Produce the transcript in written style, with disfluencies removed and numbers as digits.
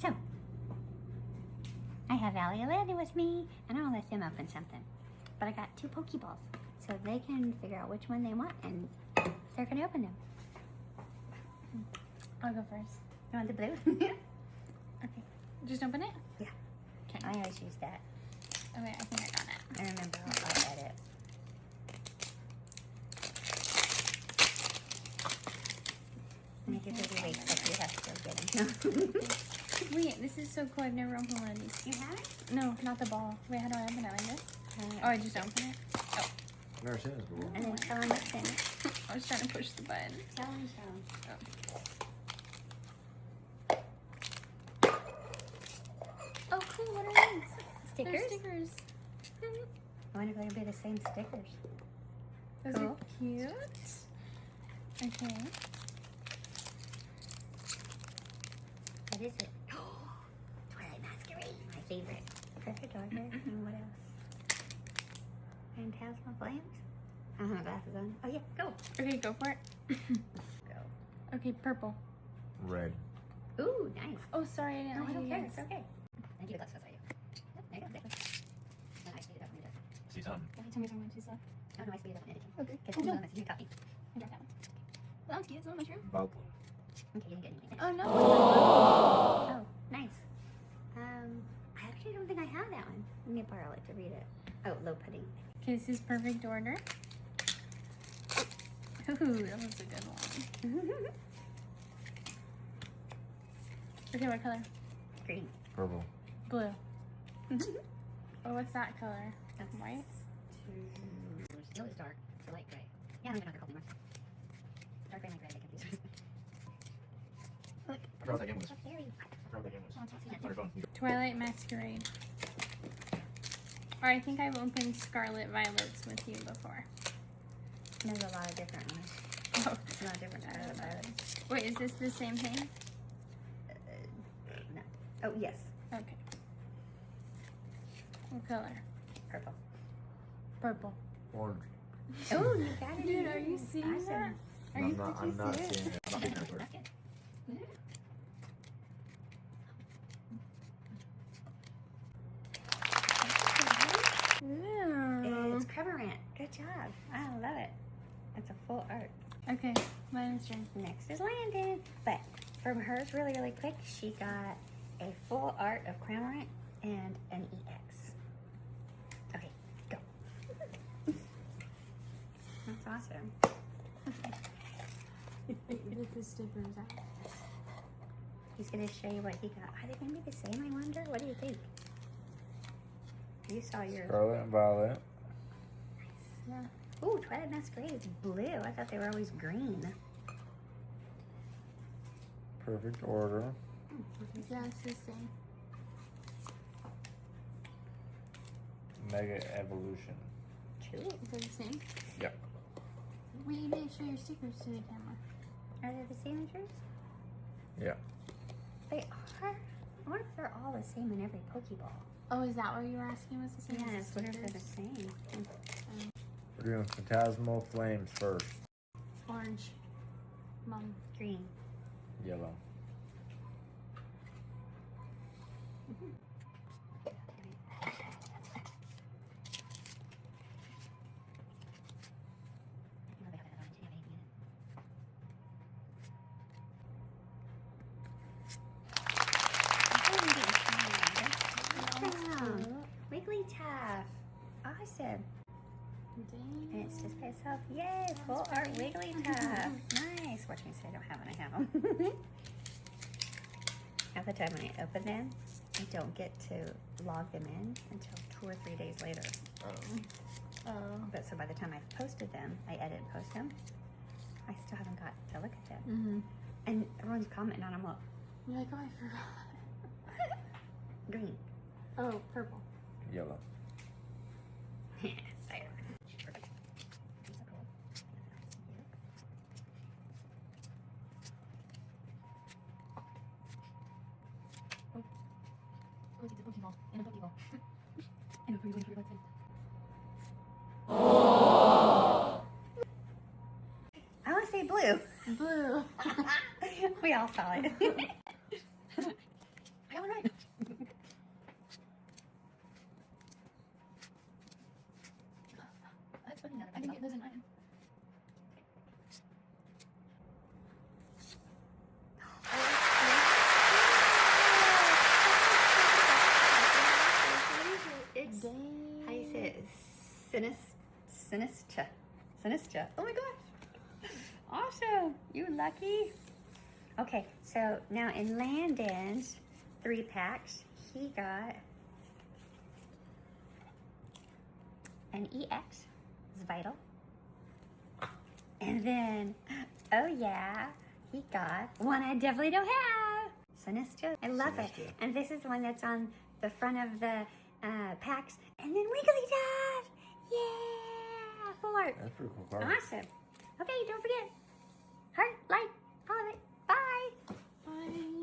So, I have Allie and Landon with me, and I'll let them open something. But I got 2 Pokeballs, so they can figure out which one they want, and they're going to open them. I'll go first. You want the blue? Okay. Just open it? Yeah. Okay. I always use that. Okay, I think I got it. I remember I'll edit. Make it really wait because you have to go get them. Wait, this is so cool. I've never opened one of these. You have it? No, not the ball. Wait, how do I open it? Like this? Oh, I just open it? Oh. Never seen this before. And then tell them what's in it. I was trying to push the button. Tell them, show them. Oh, cool. What are these? Stickers? They're stickers. I wonder if they'll be the same stickers. Those Cool. are cute. Okay. What is it? Twilight Masquerade, my favorite. Perfect order. And what else? Phantasmal Flames? I don't have glasses on. Oh yeah, go. Okay, go for it. Go. Okay, purple. Red. Ooh, nice. Oh, sorry, I didn't No, I let don't you care. guess. It's okay. I do the glasses I do. There you go. No, I speed it up when you do it. See something? Okay, tell me if I'm going too slow. Oh no, I speed it up when editing. Okay. Because some of them you're talking. I got that one. That one's cute. It's a little mushroom. Bubble. Okay, you didn't get anything. Oh, no. Oh, nice. I actually don't think I have that one. Let me borrow it to read it. Oh, low pudding. Okay, this is perfect order. Ooh, that was a good one. Okay, what color? Green. Purple. Blue. Oh, what's that color? That's White? Yellow is dark. It's light gray. Yeah, I don't even know what they're called anymore. Dark gray and light gray, I get confused. Look. I forgot what that game was. It's a fairy. I forgot what that game was. I'll take it. On your phone. Twilight Masquerade. Or I think I've opened Scarlet Violets with you before. There's a lot of different ones. Oh, It's not different colors about it. wait, is this the same thing? No. Oh, yes. Okay. What color? Purple. Purple. Orange. Oh, you got it. Dude, are you seeing Awesome. that? Are No, you, I'm not did you see seeing it? it. I'm not seeing that word. Napkin. Ooh. It's Cremorant. Good job. I love it. It's a full art. Okay, mine is turn. Next is Landon. But from hers, really, really quick, she got a full art of Cremorant and an EX. Okay, go. That's awesome. Get the stickers out. He's going to show you what he got. Are they going to be the same, I wonder? What do you think? You saw your... Scarlet and violet. Yeah. Ooh, Twilight Masquerade is blue. I thought they were always green. Perfect order. Yeah, it's the same. Mega evolution. True. Is it the same? Yep. Wait, you didn't show your stickers to the camera. Are they the same as yours? Yeah. They are. I wonder if they're all the same in every Pokeball. Oh, is that what you were asking was the same Yeah, as it's the what if they're stickers? the same. We're doing Phantasmal Flames first. Orange. Mom. Green. Yellow. Awesome. Wigglytuff. Awesome. And Dang. it's just by itself. Yay, full art Wigglytuff. Nice. Watch me say I don't have one. I have them. Half the time when I open them, I don't get to log them in until 2 or 3 days later. Oh. But so by the time I've posted them, I edit and post them, I still haven't got to look at them. Mm-hmm. And everyone's commenting on them. Well, You're like, oh, I forgot. green. Oh, purple. Yellow. Fire. Look at the Pokeball. And a Pokeball. And a Pokeball. I want to say blue. Blue. We all saw it. Sinister. Sinister. Oh my gosh. Awesome. You lucky. Okay, so now in Landon's 3 packs, he got an EX. It's vital. And then, oh yeah, he got one I definitely don't have. Sinister. I love it. Sinister. And this is one that's on the front of the packs. And then Wigglytuff. Yeah, 4. That's pretty cool card. Awesome. Okay, don't forget. Heart, like, follow it. Bye. Bye.